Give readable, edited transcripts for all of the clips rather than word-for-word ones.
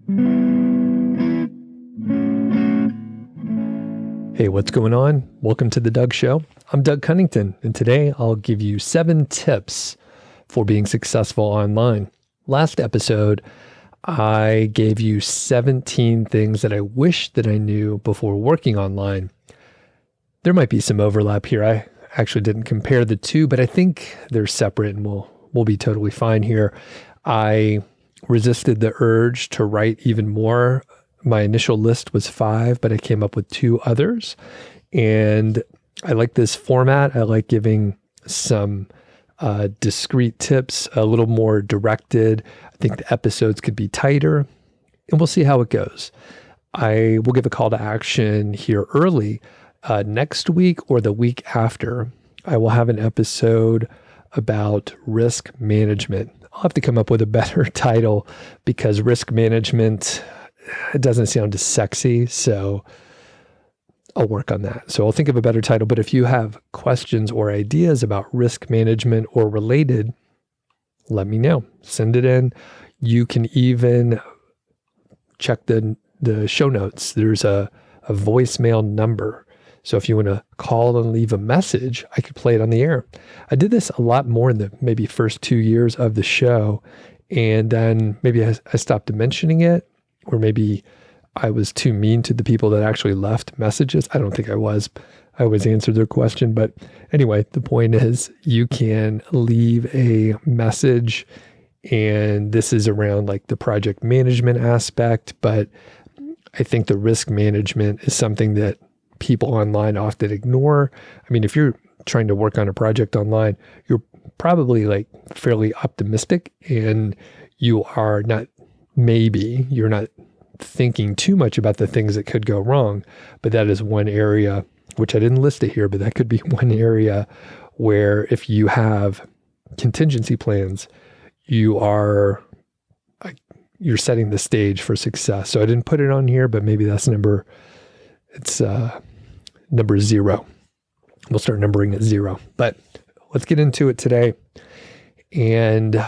Hey, what's going on? Welcome to the Doug Show. I'm Doug Cunnington, and today I'll give you 7 tips for being successful online. Last episode, I gave you 17 things that I wish that I knew before working online. There might be some overlap here. I actually didn't compare the two, but I think they're separate and we'll be totally fine here. I resisted the urge to write even more. My initial list was 5, but I came up with 2 others. And I like this format. I like giving some discrete tips, a little more directed. I think the episodes could be tighter, and we'll see how it goes. I will give a call to action here early. Next week or the week after, I will have an episode about risk management. I'll have to come up with a better title because risk management, it doesn't sound as sexy, so I'll work on that. So I'll think of a better title. But if you have questions or ideas about risk management or related, let me know. Send it in. You can even check the show notes. There's a voicemail number. So if you want to call and leave a message, I could play it on the air. I did this a lot more in the maybe first 2 years of the show. And then maybe I stopped mentioning it, or maybe I was too mean to the people that actually left messages. I don't think I was. I always answered their question. But anyway, the point is you can leave a message, and this is around like the project management aspect. But I think the risk management is something that people online often ignore. I mean, if you're trying to work on a project online, you're probably like fairly optimistic, and you're not thinking too much about the things that could go wrong. But that is one area, which I didn't list it here, but that could be one area where if you have contingency plans, you're setting the stage for success. So I didn't put it on here, but maybe that's number 0. We'll start numbering at 0. But let's get into it today. And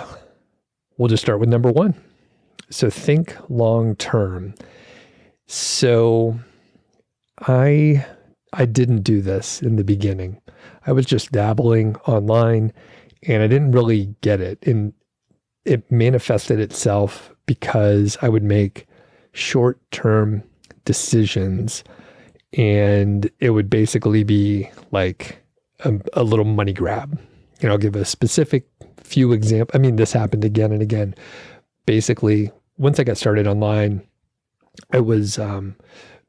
we'll just start with number 1. So think long term. So I didn't do this in the beginning. I was just dabbling online, and I didn't really get it. And it manifested itself because I would make short-term decisions, and it would basically be like a little money grab. And I'll give a specific few examples. I mean, this happened again and again. Basically, once I got started online, I was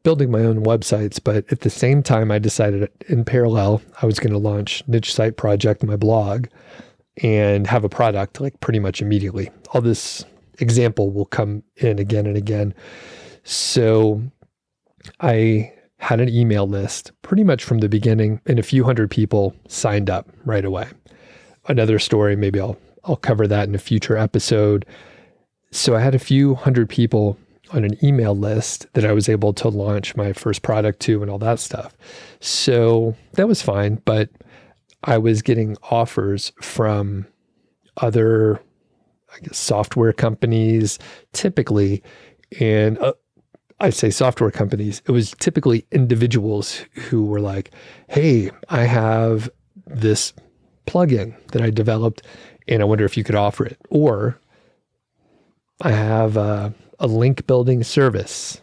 building my own websites, but at the same time, I decided in parallel, I was going to launch Niche Site Project, my blog, and have a product like pretty much immediately. All this example will come in again and again. So I had an email list pretty much from the beginning, and a few hundred people signed up right away. Another story, maybe I'll cover that in a future episode. So I had a few hundred people on an email list that I was able to launch my first product to and all that stuff. So that was fine, but I was getting offers from other, I guess, software companies typically. And I say software companies, it was typically individuals who were like, hey, I have this plugin that I developed and I wonder if you could offer it. Or I have a link building service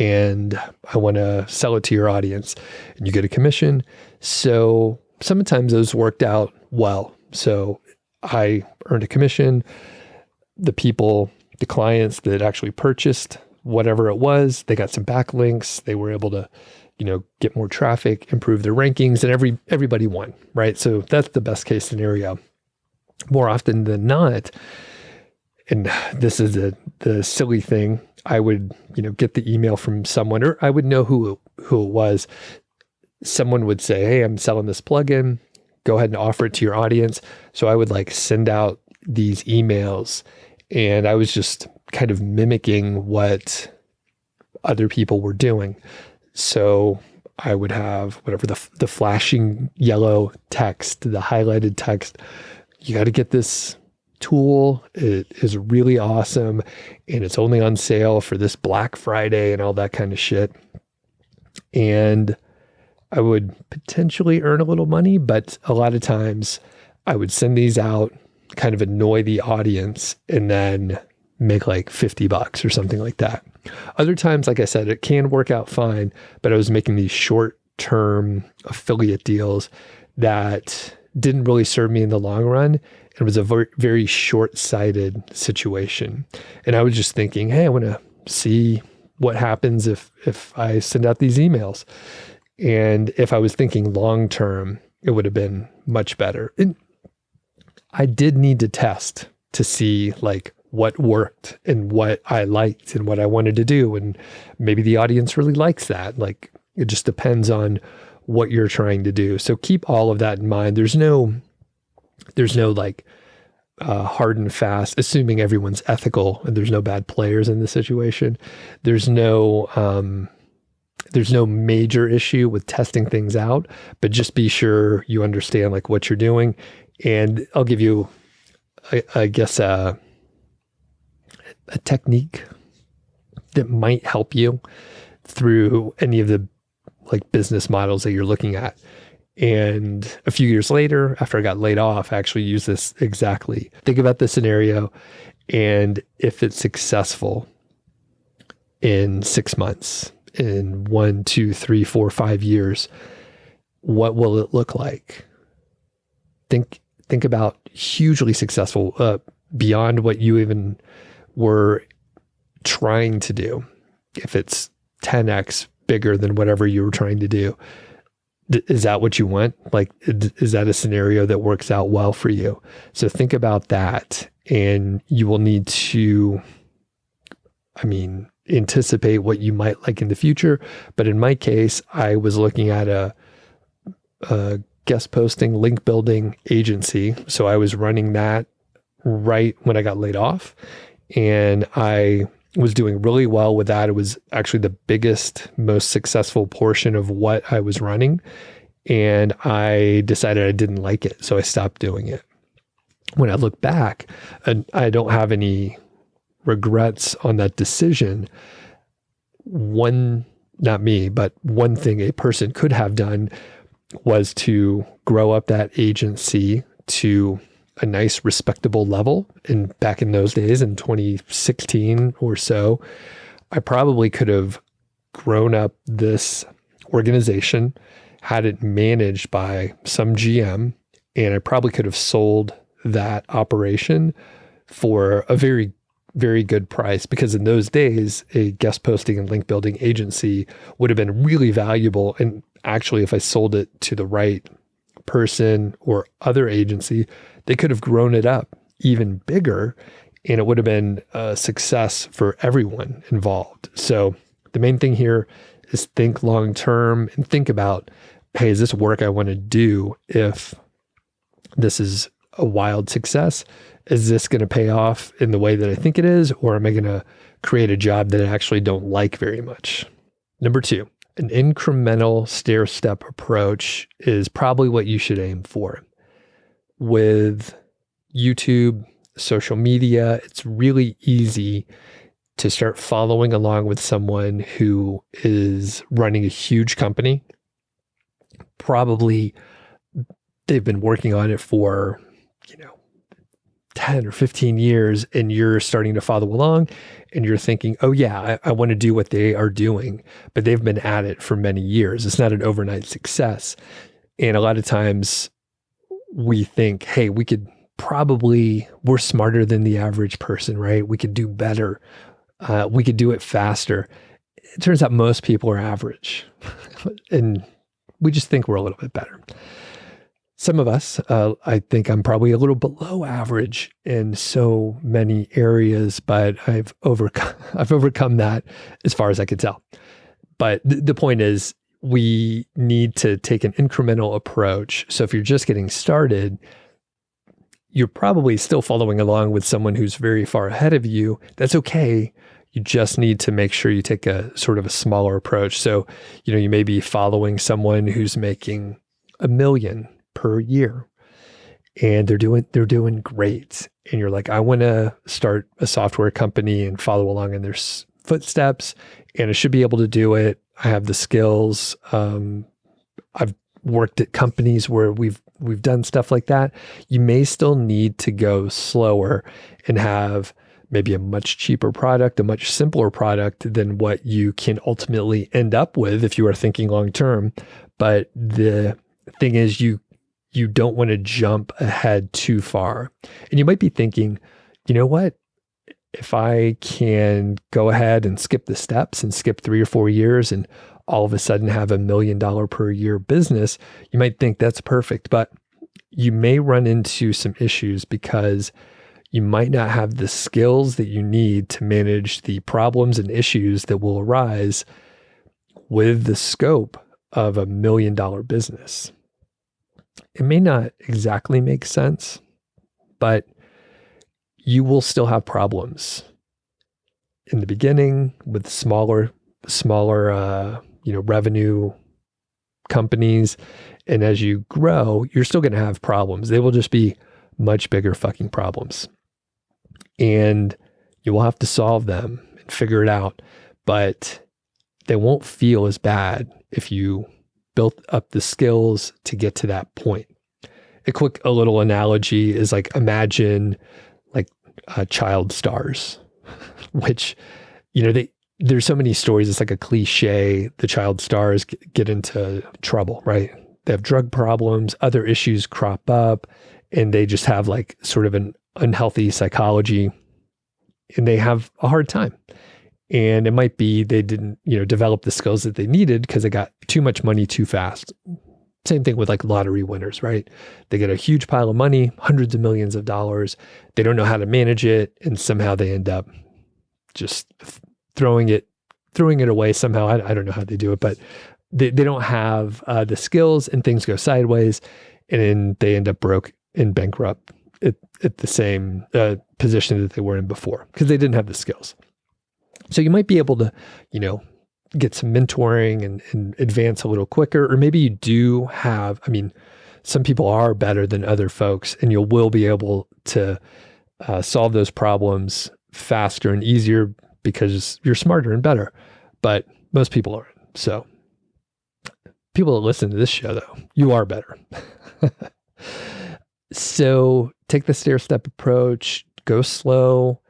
and I want to sell it to your audience, and you get a commission. So sometimes those worked out well. So I earned a commission. The clients that actually purchased whatever it was, they got some backlinks. They were able to, get more traffic, improve their rankings, and everybody won, right? So that's the best case scenario. More often than not, and this is the silly thing, I would, get the email from someone, or I would know who it was. Someone would say, hey, I'm selling this plugin. Go ahead and offer it to your audience. So I would send out these emails, and I was just kind of mimicking what other people were doing. So I would have whatever the flashing yellow text, the highlighted text. You got to get this tool. It is really awesome, and it's only on sale for this Black Friday and all that kind of shit. And I would potentially earn a little money, but a lot of times I would send these out, kind of annoy the audience, and then make like $50 or something like that. Other times, like I said, it can work out fine, but I was making these short-term affiliate deals that didn't really serve me in the long run. It was a very, very short-sighted situation. And I was just thinking, hey, I want to see what happens if I send out these emails. And if I was thinking long-term, it would have been much better. And I did need to test to see like what worked and what I liked and what I wanted to do. And maybe the audience really likes that. Like, it just depends on what you're trying to do. So keep all of that in mind. There's no like hard and fast, assuming everyone's ethical and there's no bad players in the situation. There's no major issue with testing things out, but just be sure you understand like what you're doing. And I'll give you, I guess, a technique that might help you through any of the like business models that you're looking at. And a few years later, after I got laid off, I actually used this exactly. Think about the scenario, and if it's successful in 6 months, in 1, 2, 3, 4, 5 years, what will it look like? Think about hugely successful, beyond what you even were trying to do. If it's 10x bigger than whatever you were trying to do, is that what you want? Like, is that a scenario that works out well for you? So think about that, and you will need to, anticipate what you might like in the future. But in my case, I was looking at a guest posting, link building agency. So I was running that right when I got laid off, and I was doing really well with that. It was actually the biggest, most successful portion of what I was running. And I decided I didn't like it. So I stopped doing it. When I look back, and I don't have any regrets on that decision. Not me, but one thing a person could have done was to grow up that agency to a nice, respectable level. And back in those days, in 2016 or so, I probably could have grown up this organization, had it managed by some GM, and I probably could have sold that operation for a very, very good price, because in those days, a guest posting and link building agency would have been really valuable. And actually, if I sold it to the right person or other agency, they could have grown it up even bigger, and it would have been a success for everyone involved. So the main thing here is think long-term and think about, hey, is this work I want to do? If this is a wild success, is this going to pay off in the way that I think it is? Or am I going to create a job that I actually don't like very much? Number 2, an incremental stair-step approach is probably what you should aim for. With YouTube, social media, it's really easy to start following along with someone who is running a huge company. Probably they've been working on it for, 10 or 15 years, and you're starting to follow along and you're thinking, oh yeah, I want to do what they are doing, but they've been at it for many years. It's not an overnight success. And a lot of times we think, hey, we're smarter than the average person, right? We could do better. We could do it faster. It turns out most people are average and we just think we're a little bit better. Some of us, I think I'm probably a little below average in so many areas, but I've overcome that as far as I could tell. But the point is, we need to take an incremental approach. So if you're just getting started, you're probably still following along with someone who's very far ahead of you. That's okay. You just need to make sure you take a sort of a smaller approach. So, you may be following someone who's making $1 million per year. and they're doing great. And you're like, I want to start a software company and follow along in their footsteps, and I should be able to do it. I have the skills. I've worked at companies where we've done stuff like that. You may still need to go slower and have maybe a much cheaper product, a much simpler product than what you can ultimately end up with if you are thinking long term. But the thing is, you don't want to jump ahead too far. And you might be thinking, you know what? If I can go ahead and skip the steps and skip 3 or 4 years and all of a sudden have $1 million per year business, you might think that's perfect, but you may run into some issues because you might not have the skills that you need to manage the problems and issues that will arise with the scope of $1 million business. It may not exactly make sense, but you will still have problems in the beginning with smaller, revenue companies. And as you grow, you're still going to have problems. They will just be much bigger fucking problems. And you will have to solve them and figure it out. But they won't feel as bad if you built up the skills to get to that point. A little analogy is like, imagine like child stars, which, there's so many stories. It's like a cliche. The child stars get into trouble, right? They have drug problems, other issues crop up, and they just have like sort of an unhealthy psychology, and they have a hard time. And it might be they didn't, develop the skills that they needed because they got too much money too fast. Same thing with like lottery winners, right? They get a huge pile of money, hundreds of millions of dollars. They don't know how to manage it, and somehow they end up just throwing it away somehow. I don't know how they do it, but they don't have the skills, and things go sideways, and then they end up broke and bankrupt at the same position that they were in before because they didn't have the skills. So you might be able to, get some mentoring and advance a little quicker, or maybe you do have, some people are better than other folks, and you will be able to solve those problems faster and easier because you're smarter and better, but most people aren't. So people that listen to this show, though, you are better. So take the stair-step approach, go slow.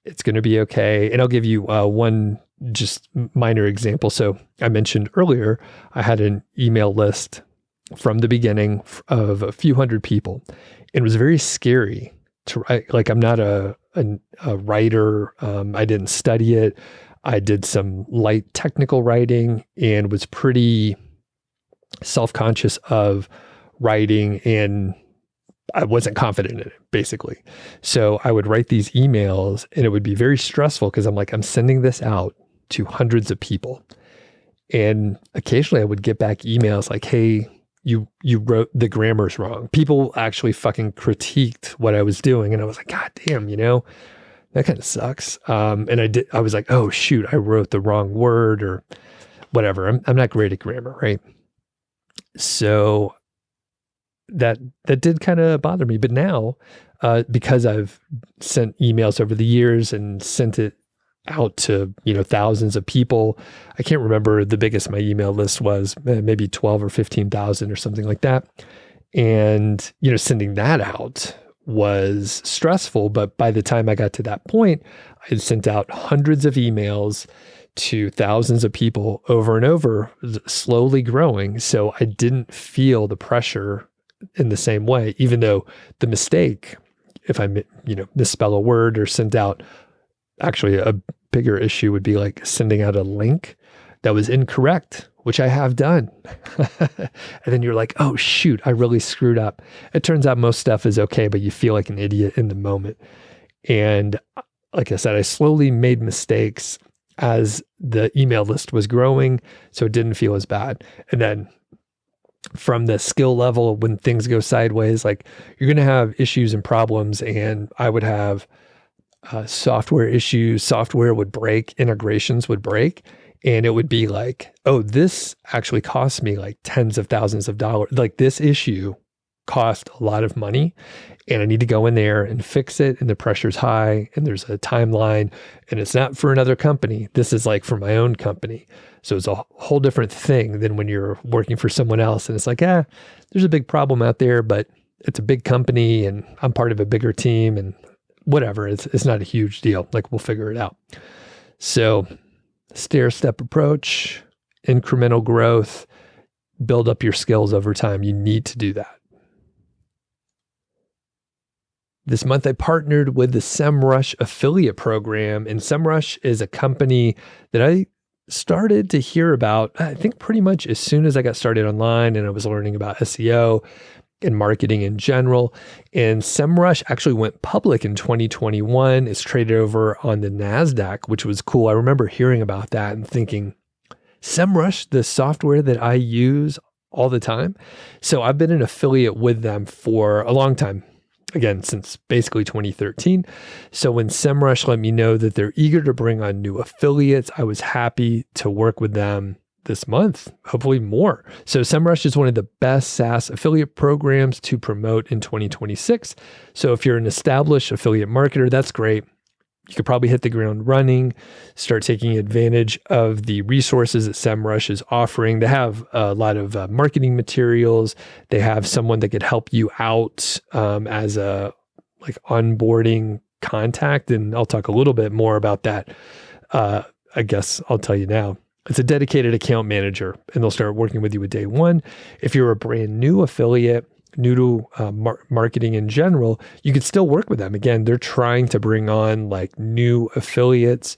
It's going to be okay. And I'll give you one just minor example. So I mentioned earlier, I had an email list from the beginning of a few hundred people. It was very scary to write. Like, I'm not a writer. I didn't study it. I did some light technical writing and was pretty self-conscious of writing, and I wasn't confident in it, basically. So I would write these emails, and it would be very stressful because I'm sending this out to hundreds of people. And occasionally I would get back emails like, hey, you wrote the grammar's wrong. People actually fucking critiqued what I was doing. And I was like, God damn, that kind of sucks. And I was like, oh shoot, I wrote the wrong word or whatever. I'm not great at grammar, right? So that did kind of bother me. But now, because I've sent emails over the years and sent it out to, thousands of people, I can't remember the biggest my email list was, maybe 12 or 15,000 or something like that. And, sending that out was stressful. But by the time I got to that point, I had sent out hundreds of emails to thousands of people over and over, slowly growing. So I didn't feel the pressure in the same way, even though the mistake, if I, misspell a word or sent out, actually a bigger issue would be like sending out a link that was incorrect, which I have done. And then you're like, oh shoot, I really screwed up. It turns out most stuff is okay, but you feel like an idiot in the moment. And like I said, I slowly made mistakes as the email list was growing, so it didn't feel as bad. And then from the skill level, when things go sideways, like you're going to have issues and problems, and I would have software issues, software would break, integrations would break, and it would be like, oh, this actually cost me like tens of thousands of dollars. Like this issue cost a lot of money and I need to go in there and fix it. And the pressure's high and there's a timeline and it's not for another company. This is like for my own company. So it's a whole different thing than when you're working for someone else. And it's like, there's a big problem out there, but it's a big company and I'm part of a bigger team and whatever. It's not a huge deal. Like we'll figure it out. So stair-step approach, incremental growth, build up your skills over time. You need to do that. This month, I partnered with the SEMrush affiliate program, and SEMrush is a company that I started to hear about, I think pretty much as soon as I got started online and I was learning about SEO and marketing in general. And SEMrush actually went public in 2021. It's traded over on the NASDAQ, which was cool. I remember hearing about that and thinking, SEMrush, the software that I use all the time. So I've been an affiliate with them for a long time. Again, since basically 2013. So when SEMrush let me know that they're eager to bring on new affiliates, I was happy to work with them this month, hopefully more. So SEMrush is one of the best SaaS affiliate programs to promote in 2026. So if you're an established affiliate marketer, that's great. You could probably hit the ground running, start taking advantage of the resources that SEMrush is offering. They have a lot of marketing materials. They have someone that could help you out as a like onboarding contact. And I'll talk a little bit more about that. I guess I'll tell you now. It's a dedicated account manager, and they'll start working with you at day one. If you're a brand new affiliate, new to marketing in general, you could still work with them. Again, they're trying to bring on like new affiliates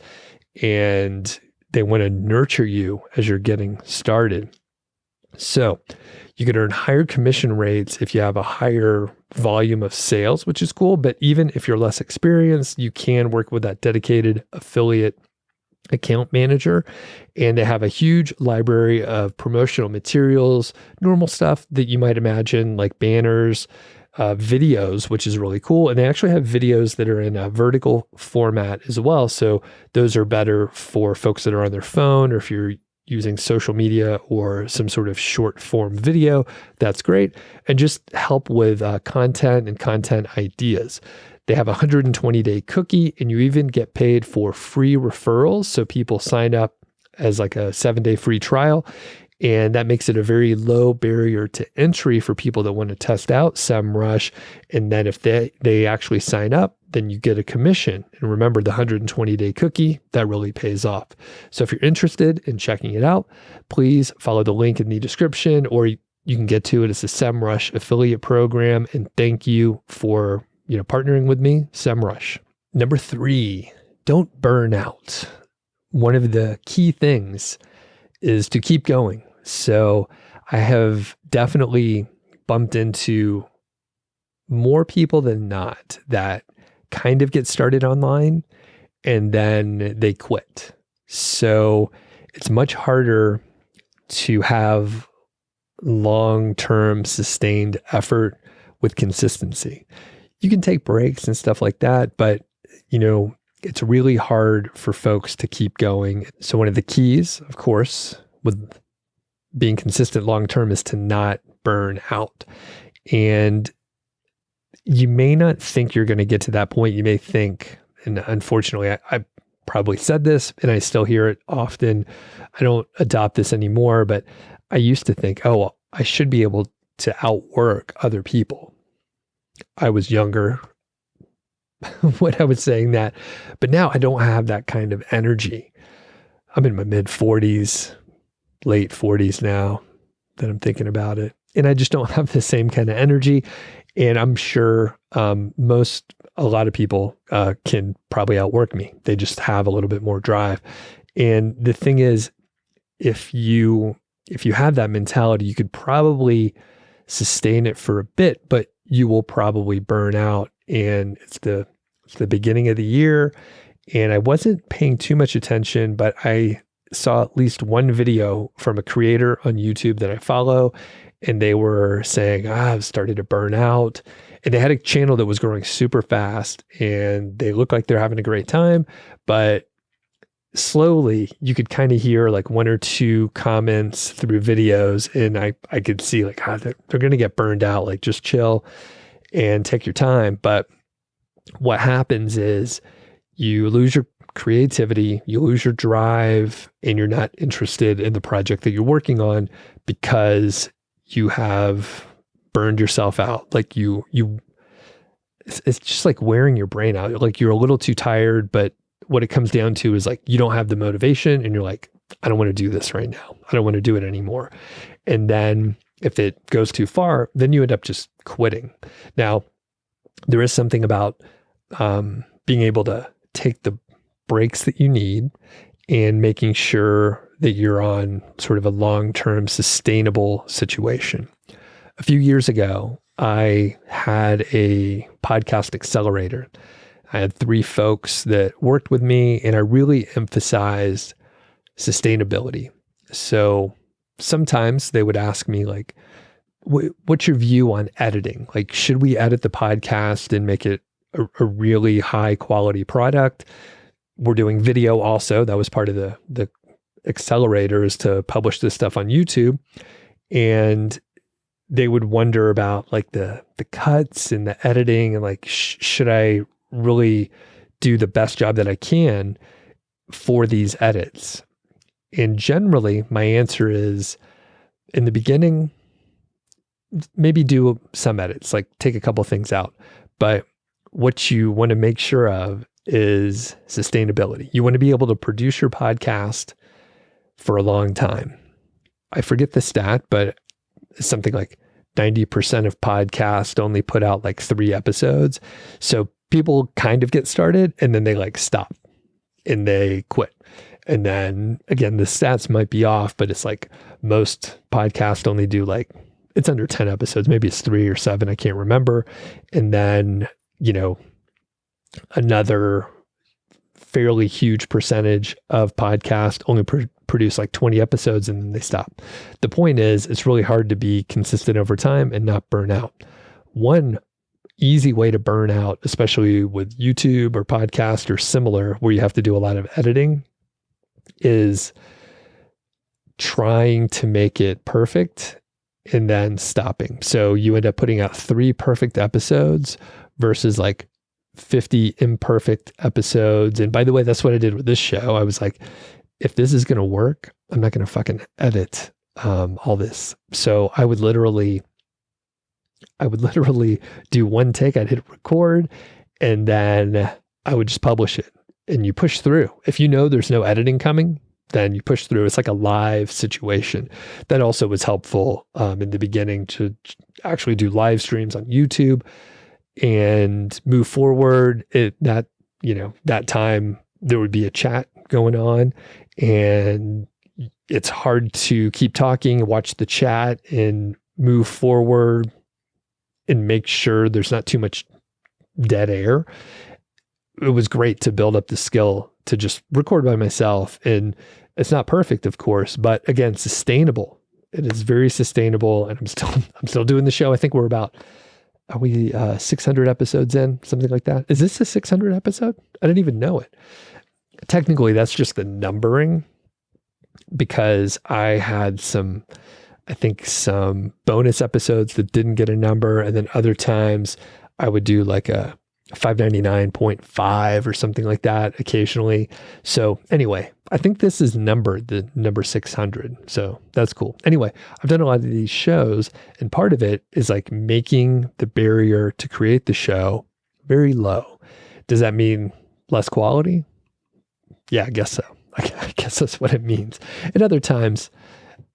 and they want to nurture you as you're getting started. So you could earn higher commission rates if you have a higher volume of sales, which is cool. But even if you're less experienced, you can work with that dedicated affiliate account manager, and they have a huge library of promotional materials, normal stuff that you might imagine, like banners, videos, which is really cool. And they actually have videos that are in a vertical format as well. So those are better for folks that are on their phone, or if you're using social media or some sort of short form video, that's great. And just help with content and content ideas. They have a 120-day cookie, and you even get paid for free referrals. So people sign up as like a 7-day free trial, and that makes it a very low barrier to entry for people that want to test out SEMrush. And then if they actually sign up, then you get a commission. And remember, the 120-day cookie, that really pays off. So if you're interested in checking it out, please follow the link in the description, or you can get to it. It's a SEMrush affiliate program. And thank you for partnering with me, SEMrush. Number 3, don't burn out. One of the key things is to keep going. So I have definitely bumped into more people than not that kind of get started online and then they quit. So it's much harder to have long-term sustained effort with consistency. You can take breaks and stuff like that, but it's really hard for folks to keep going. So one of the keys, of course, with being consistent long-term is to not burn out. And you may not think you're going to get to that point. You may think, and unfortunately, I probably said this and I still hear it often. I don't adopt this anymore, but I used to think, I should be able to outwork other people. I was younger when I was saying that, but now I don't have that kind of energy. I'm in my mid 40s, late 40s now that I'm thinking about it. And I just don't have the same kind of energy. And I'm sure a lot of people can probably outwork me. They just have a little bit more drive. And the thing is, if you have that mentality, you could probably sustain it for a bit, but you will probably burn out. And it's the beginning of the year. And I wasn't paying too much attention, but I saw at least one video from a creator on YouTube that I follow. And they were saying, I've started to burn out. And they had a channel that was growing super fast and they look like they're having a great time, but slowly you could kind of hear like one or two comments through videos, and I could see like, they're going to get burned out, like just chill and take your time. But what happens is you lose your creativity, you lose your drive, and you're not interested in the project that you're working on because you have burned yourself out. Like it's just like wearing your brain out. Like you're a little too tired, but what it comes down to is like, you don't have the motivation and you're like, I don't want to do this right now. I don't want to do it anymore. And then if it goes too far, then you end up just quitting. Now, there is something about being able to take the breaks that you need and making sure that you're on sort of a long-term sustainable situation. A few years ago, I had a podcast accelerator. I had 3 folks that worked with me, and I really emphasized sustainability. So sometimes they would ask me like, what's your view on editing? Like, should we edit the podcast and make it a really high quality product? We're doing video also. That was part of the accelerator, is to publish this stuff on YouTube. And they would wonder about like the cuts and the editing, and like, should I really do the best job that I can for these edits? And generally my answer is, in the beginning, maybe do some edits, like take a couple things out. But what you want to make sure of is sustainability. You want to be able to produce your podcast for a long time. I forget the stat, but it's something like 90% of podcasts only put out like 3 episodes. So people kind of get started and then they like stop and they quit. And then again, the stats might be off, but it's like most podcasts only do like, it's under 10 episodes. Maybe it's 3 or 7. I can't remember. And then, another fairly huge percentage of podcasts only produce like 20 episodes and then they stop. The point is, it's really hard to be consistent over time and not burn out. One easy way to burn out, especially with YouTube or podcast or similar, where you have to do a lot of editing, is trying to make it perfect and then stopping. So you end up putting out 3 perfect episodes versus like 50 imperfect episodes. And by the way, that's what I did with this show. I was like, if this is going to work, I'm not going to fucking edit all this. So I would literally do one take. I'd hit record and then I would just publish it, and you push through. If you know there's no editing coming, then you push through. It's like a live situation. That also was helpful in the beginning to actually do live streams on YouTube and move forward. That time there would be a chat going on, and it's hard to keep talking and watch the chat and move forward and make sure there's not too much dead air. It was great to build up the skill to just record by myself. And it's not perfect, of course, but again, sustainable. It is very sustainable. And I'm still doing the show. I think are we 600 episodes in, something like that? Is this a 600 episode? I didn't even know it. Technically, that's just the numbering, because I had some bonus episodes that didn't get a number. And then other times I would do like a 599.5 or something like that occasionally. So anyway, I think this is the number 600. So that's cool. Anyway, I've done a lot of these shows, and part of it is like making the barrier to create the show very low. Does that mean less quality? Yeah, I guess so. I guess that's what it means. And other times,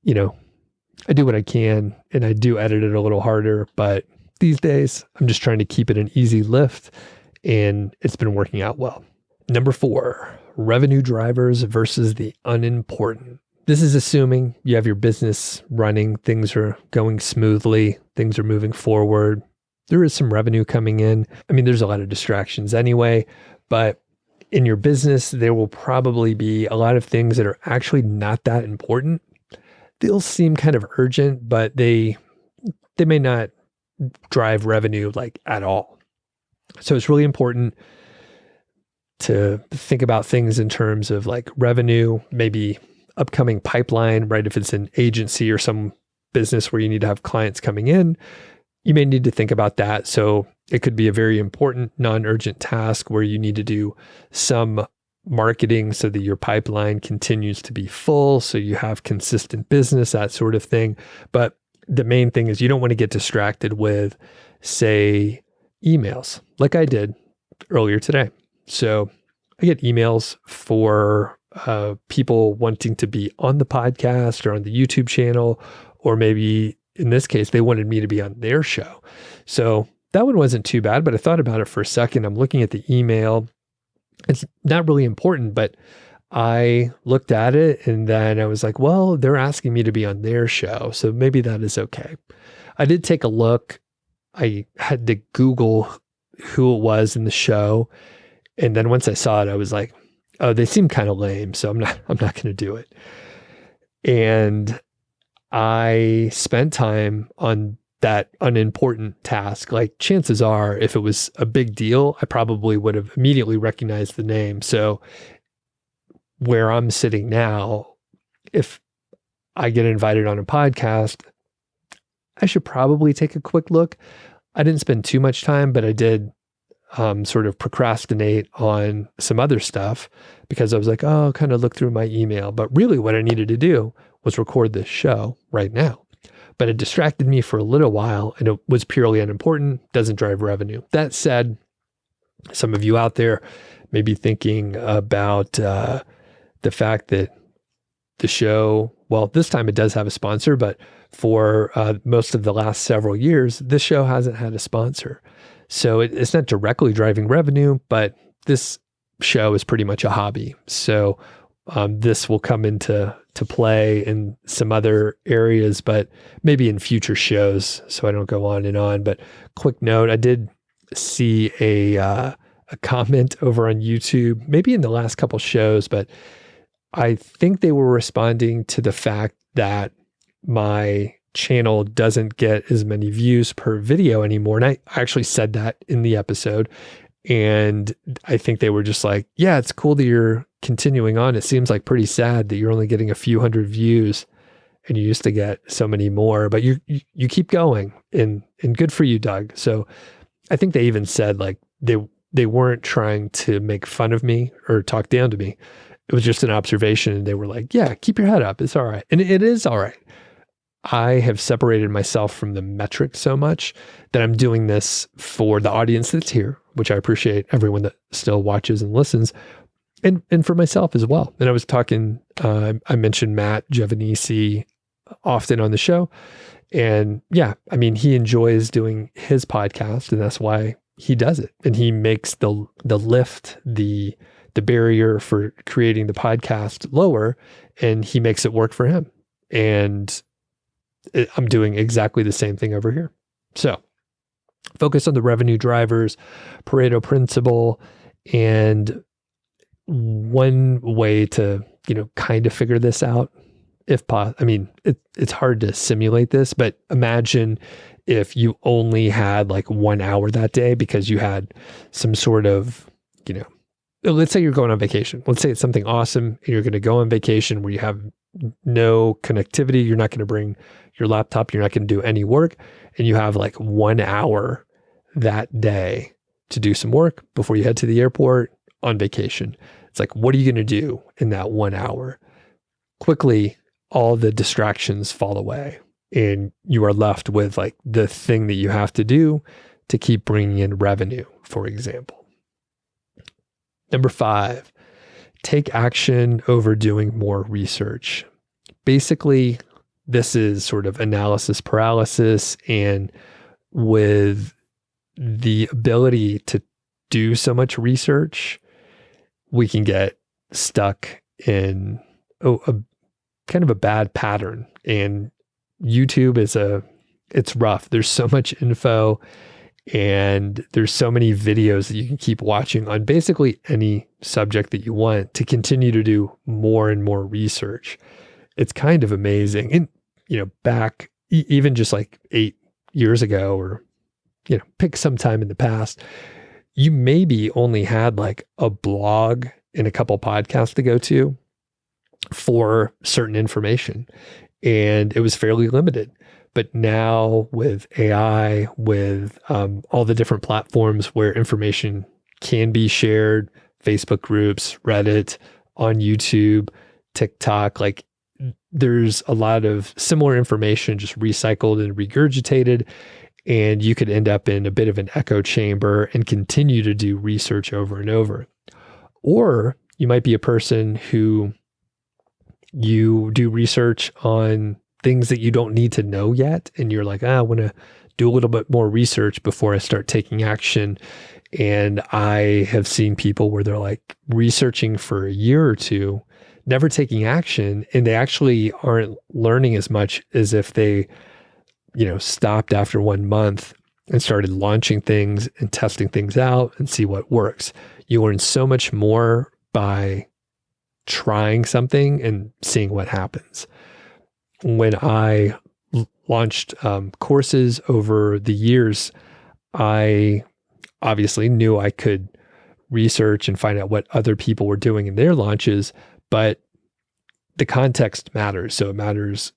I do what I can and I do edit it a little harder, but these days I'm just trying to keep it an easy lift, and it's been working out well. Number 4, revenue drivers versus the unimportant. This is assuming you have your business running, things are going smoothly, things are moving forward. There is some revenue coming in. I mean, there's a lot of distractions anyway, but in your business, there will probably be a lot of things that are actually not that important. They'll seem kind of urgent, but they may not drive revenue like at all. So it's really important to think about things in terms of like revenue, maybe upcoming pipeline, right? If it's an agency or some business where you need to have clients coming in, you may need to think about that. So it could be a very important non-urgent task where you need to do some marketing so that your pipeline continues to be full, so you have consistent business, that sort of thing. But the main thing is you don't want to get distracted with, say, emails, like I did earlier today. So I get emails for people wanting to be on the podcast or on the YouTube channel, or maybe in this case, they wanted me to be on their show. So that one wasn't too bad, but I thought about it for a second. I'm looking at the email. It's not really important, but I looked at it and then I was like, well, they're asking me to be on their show, so maybe that is okay. I did take a look. I had to Google who it was in the show. And then once I saw it, I was like, oh, they seem kind of lame, so I'm not going to do it. And I spent time on that unimportant task. Like, chances are, if it was a big deal, I probably would have immediately recognized the name. So where I'm sitting now, if I get invited on a podcast, I should probably take a quick look. I didn't spend too much time, but I did sort of procrastinate on some other stuff because I was like, oh, I'll kind of look through my email. But really what I needed to do was record this show right now. But it distracted me for a little while and it was purely unimportant, doesn't drive revenue. That said, some of you out there may be thinking about the fact that the show, well, this time it does have a sponsor, but for most of the last several years, this show hasn't had a sponsor. So it's not directly driving revenue, but this show is pretty much a hobby. So this will come into play in some other areas, but maybe in future shows. So I don't go on and on. But quick note, I did see a comment over on YouTube, maybe in the last couple shows, but I think they were responding to the fact that my channel doesn't get as many views per video anymore. And I actually said that in the episode. And I think they were just like, yeah, it's cool that you're continuing on. It seems like pretty sad that you're only getting a few hundred views and you used to get so many more, but you keep going and good for you, Doug. So I think they even said like they weren't trying to make fun of me or talk down to me. It was just an observation. And they were like, yeah, keep your head up. It's all right. And it is all right. I have separated myself from the metric so much that I'm doing this for the audience that's here, which I appreciate everyone that still watches and listens, and for myself as well. And I was talking, I mentioned Matt Giovanisi often on the show. And yeah, I mean, he enjoys doing his podcast and that's why he does it. And he makes the lift, the barrier for creating the podcast lower, and he makes it work for him. And I'm doing exactly the same thing over here. So focus on the revenue drivers, Pareto principle, and one way to, kind of figure this out, if possible. I mean, it's hard to simulate this, but imagine if you only had like 1 hour that day because you had some sort of, let's say you're going on vacation. Let's say it's something awesome and you're going to go on vacation where you have no connectivity. You're not going to bring your laptop. You're not going to do any work. And you have like 1 hour that day to do some work before you head to the airport on vacation. It's like, what are you going to do in that 1 hour? Quickly, all the distractions fall away and you are left with like the thing that you have to do to keep bringing in revenue, for example. Number 5, take action over doing more research. Basically, this is sort of analysis paralysis, and with the ability to do so much research, we can get stuck in a kind of a bad pattern. And YouTube it's rough. There's so much info and there's so many videos that you can keep watching on basically any subject that you want to continue to do more and more research. It's kind of amazing. And, back even just like 8 years ago or, pick some time in the past, you maybe only had like a blog and a couple podcasts to go to for certain information, and it was fairly limited. But now with AI, with all the different platforms where information can be shared, Facebook groups, Reddit, on YouTube, TikTok, like there's a lot of similar information just recycled and regurgitated, and you could end up in a bit of an echo chamber and continue to do research over and over. Or you might be a person who you do research on things that you don't need to know yet, and you're like, I want to do a little bit more research before I start taking action. And I have seen people where they're like researching for a year or two, never taking action, and they actually aren't learning as much as if they, stopped after 1 month and started launching things and testing things out and see what works. You learn so much more by trying something and seeing what happens. When I launched courses over the years, I obviously knew I could research and find out what other people were doing in their launches, but the context matters. So it matters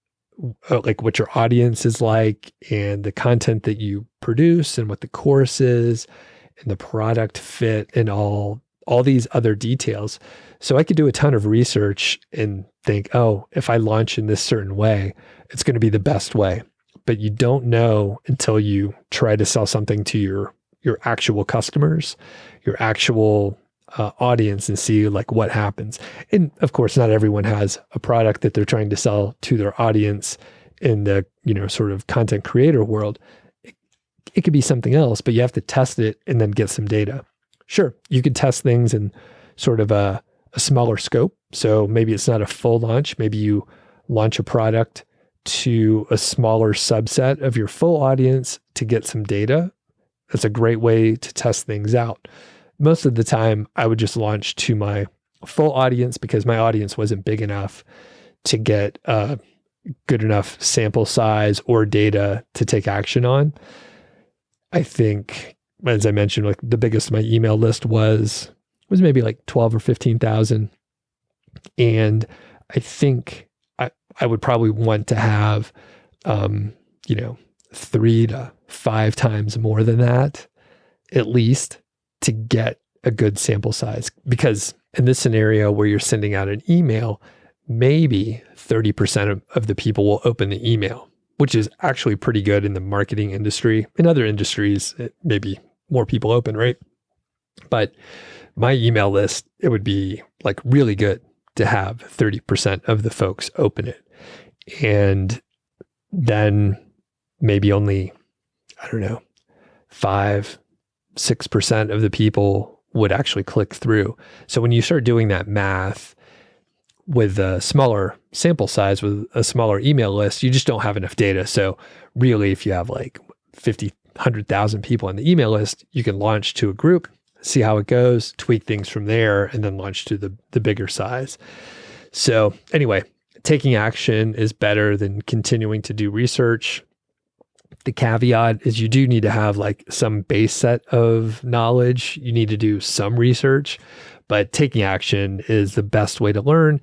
like what your audience is like, and the content that you produce, and what the course is, and the product fit, and all these other details. So I could do a ton of research and think, oh, if I launch in this certain way, it's going to be the best way. But you don't know until you try to sell something to your actual customers, your actual audience, and see like what happens. And of course, not everyone has a product that they're trying to sell to their audience in the, sort of content creator world. It could be something else, but you have to test it and then get some data. Sure, you could test things in sort of a smaller scope. So maybe it's not a full launch. Maybe you launch a product to a smaller subset of your full audience to get some data. That's a great way to test things out. Most of the time, I would just launch to my full audience because my audience wasn't big enough to get a good enough sample size or data to take action on. I think, as I mentioned, like the biggest my email list was maybe like 12 or 15,000. And I think I would probably want to have, 3 to 5 times more than that, at least, to get a good sample size. Because in this scenario where you're sending out an email, maybe 30% of the people will open the email, which is actually pretty good in the marketing industry. In other industries, maybe more people open, right? But my email list, it would be like really good to have 30% of the folks open it. And then maybe only, 5-6% of the people would actually click through. So when you start doing that math with a smaller sample size, with a smaller email list, you just don't have enough data. So really, if you have like 50, 100,000 people on the email list, you can launch to a group, see how it goes, tweak things from there, and then launch to the bigger size. So anyway, taking action is better than continuing to do research. The caveat is you do need to have like some base set of knowledge. You need to do some research, but taking action is the best way to learn.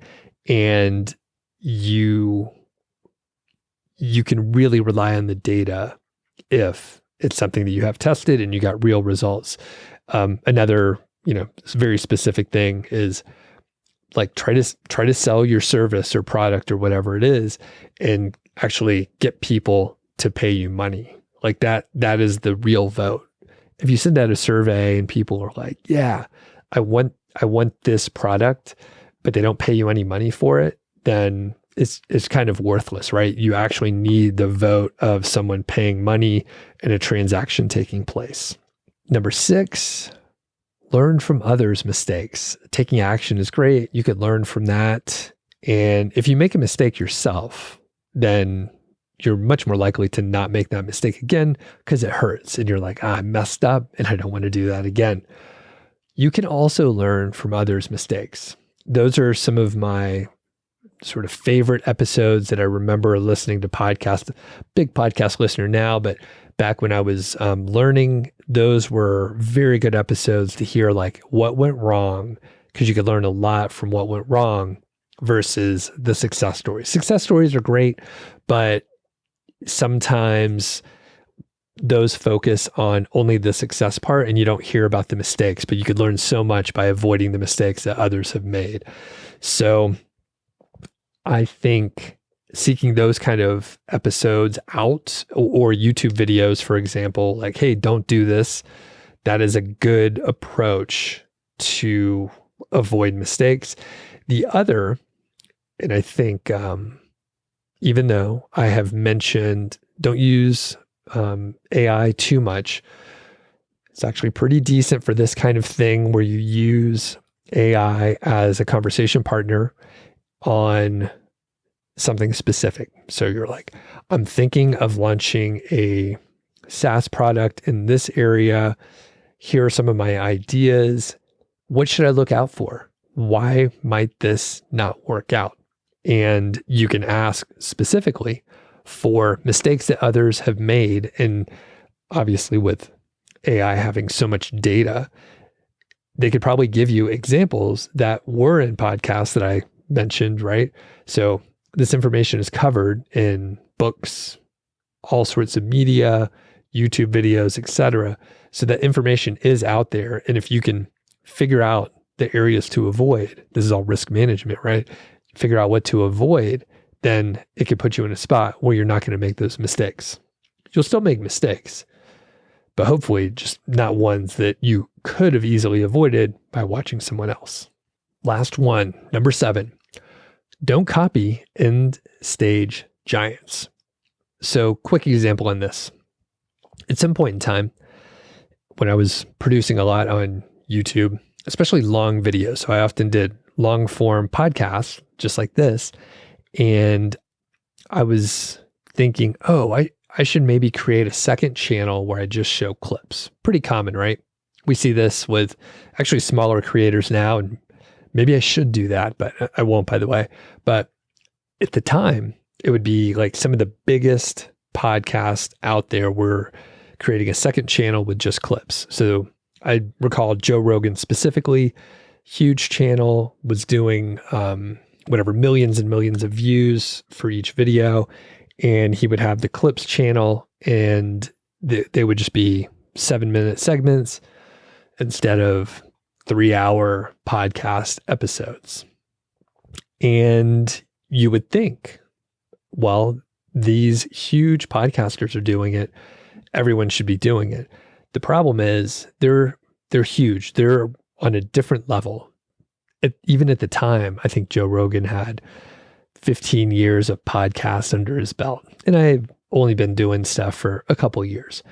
And you can really rely on the data if it's something that you have tested and you got real results. Another, very specific thing is like try to sell your service or product or whatever it is, and actually get people to pay you money. Like that is the real vote. If you send out a survey and people are like, yeah, I want this product, but they don't pay you any money for it, then it's kind of worthless, right? You actually need the vote of someone paying money and a transaction taking place. Number 6, learn from others' mistakes. Taking action is great. You could learn from that. And if you make a mistake yourself, then you're much more likely to not make that mistake again because it hurts. And you're like, I messed up and I don't want to do that again. You can also learn from others' mistakes. Those are some of my sort of favorite episodes that I remember listening to podcasts. Big podcast listener now, but back when I was learning. Those were very good episodes to hear like what went wrong, because you could learn a lot from what went wrong versus the success stories. Success stories are great, but sometimes those focus on only the success part and you don't hear about the mistakes, but you could learn so much by avoiding the mistakes that others have made. So I think seeking those kind of episodes out, or YouTube videos, for example, like, hey, don't do this. That is a good approach to avoid mistakes. The other, and I think, even though I have mentioned don't use AI too much, it's actually pretty decent for this kind of thing where you use AI as a conversation partner on something specific. So you're like, I'm thinking of launching a SaaS product in this area. Here are some of my ideas. What should I look out for? Why might this not work out? And you can ask specifically for mistakes that others have made. And obviously with AI having so much data, they could probably give you examples that were in podcasts that I mentioned, right? So this information is covered in books, all sorts of media, YouTube videos, etc. So that information is out there. And if you can figure out the areas to avoid, this is all risk management, right? Figure out what to avoid, then it could put you in a spot where you're not going to make those mistakes. You'll still make mistakes, but hopefully just not ones that you could have easily avoided by watching someone else. Last one, number 7, don't copy end stage giants. So quick example on this. At some point in time, when I was producing a lot on YouTube, especially long videos, so I often did long form podcasts just like this. And I was thinking, I should maybe create a second channel where I just show clips. Pretty common, right? We see this with actually smaller creators now, and maybe I should do that, but I won't, by the way. But at the time, it would be like some of the biggest podcasts out there were creating a second channel with just clips. So I recall Joe Rogan specifically, huge channel, was doing millions and millions of views for each video. And he would have the clips channel, and they would just be 7-minute segments instead of 3-hour podcast episodes. And you would think, well, these huge podcasters are doing it, everyone should be doing it. The problem is they're huge. They're on a different level. Even at the time, I think Joe Rogan had 15 years of podcasts under his belt. And I've only been doing stuff for a couple of years.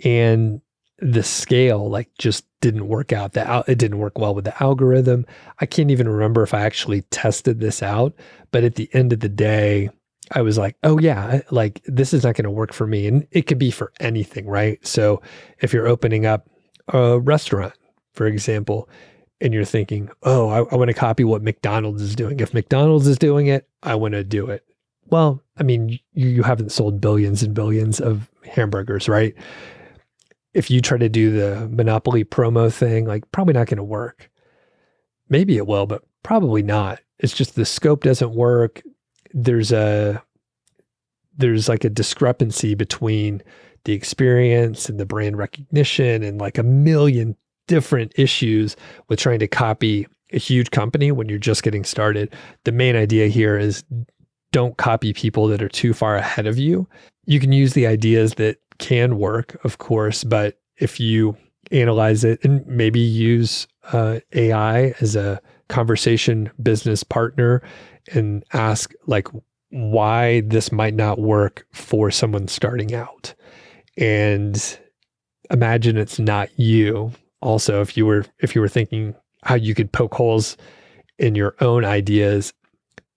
And the scale just didn't work out. It didn't work well with the algorithm. I can't even remember if I actually tested this out. But at the end of the day, I was like, oh yeah, this is not going to work for me. And it could be for anything, right? So if you're opening up a restaurant, for example, and you're thinking, I want to copy what McDonald's is doing. If McDonald's is doing it, I want to do it. Well, I mean, you haven't sold billions and billions of hamburgers, right? If you try to do the Monopoly promo thing, probably not going to work. Maybe it will, but probably not. It's just the scope doesn't work. There's like a discrepancy between the experience and the brand recognition and a million different issues with trying to copy a huge company when you're just getting started. The main idea here is don't copy people that are too far ahead of you. You can use the ideas that can work, of course, but if you analyze it and maybe use AI as a conversation business partner and ask why this might not work for someone starting out, and imagine it's not you. Also, if you were thinking how you could poke holes in your own ideas,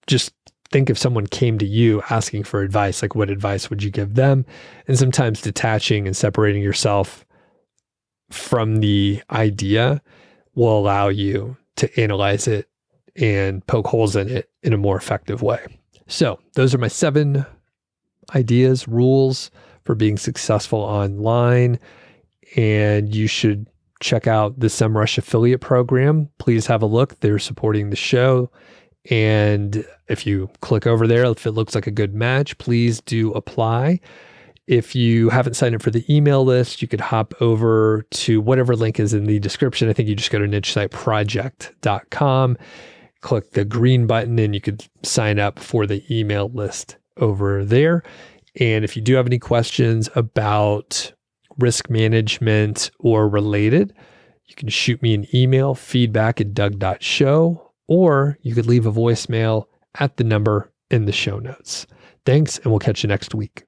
just think if someone came to you asking for advice, what advice would you give them? And sometimes detaching and separating yourself from the idea will allow you to analyze it and poke holes in it in a more effective way. So those are my 7 ideas, rules for being successful online. And you should check out the SEMrush affiliate program. Please have a look. They're supporting the show. And if you click over there, if it looks like a good match, please do apply. If you haven't signed up for the email list, you could hop over to whatever link is in the description. I think you just go to nichesiteproject.com, click the green button, and you could sign up for the email list over there. And if you do have any questions about risk management or related, you can shoot me an email, feedback@Doug.Show, or you could leave a voicemail at the number in the show notes. Thanks, and we'll catch you next week.